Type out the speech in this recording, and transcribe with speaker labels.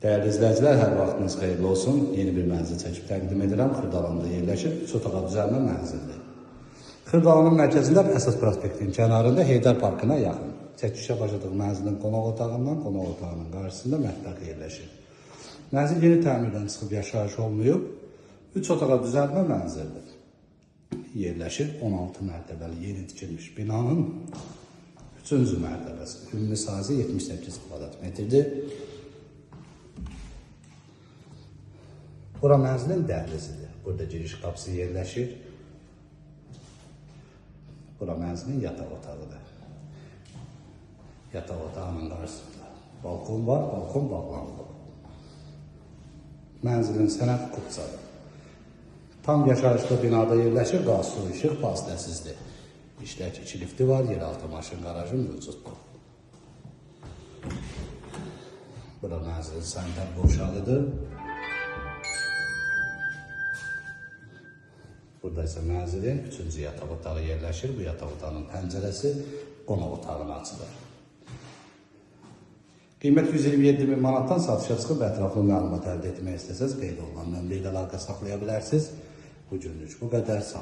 Speaker 1: Değerli izləyicilər, hər vaxtınız xeyirli olsun. Yeni bir mənzil çəkib təqdim edirəm. Xırdalanda yerləşir, 3 otağa düzəlmə mənzildir. Xırdalanın mərkəzində Əsas prospektin kənarında Heydər Parkına yaxın. Çəkilişə başladıq mənzilin qonaq otağından, qonaq otağının qarşısında mətbəx yerləşir. Mənzil yeni təmirdən çıxıb yaşayış olmayıb, 3 otağa düzəlmə mənzildir. Yerləşir 16 mərtəbəli yeni tikilmiş binanın 3-cü mərtəbəsi. Ümumi sahəsi 78 kvadrat metrdir. Bura mənzilin dəhlizidir. Burada giriş qapısı yerləşir. Bura mənzilin yataq otağıdır. Yataq otağının qarşısında balkon var, balkon bağlanılıb. Mənzilin sənəd kupçadır. Tam yaşayışlı binada yerləşir, qaz, su, işıq vasitəsizdir. İşlək 2 lifti var, yeraltı maşın qarajı mövcuddur. Bura mənzilin sanitar qovşağıdır. Burada isə mənzilin 3-cü yataq otağı yerləşir. Bu yataq otağının pəncərəsi qonaq otağına açılır. Qiymət 127.000 manatdan satışa çıxıb ətraflı məlumat əldə etmək istəsəz qeyd olunan nömrə ilə əlaqə saxlaya bilərsiniz. Bu günlük bu qədər. Sağ olun.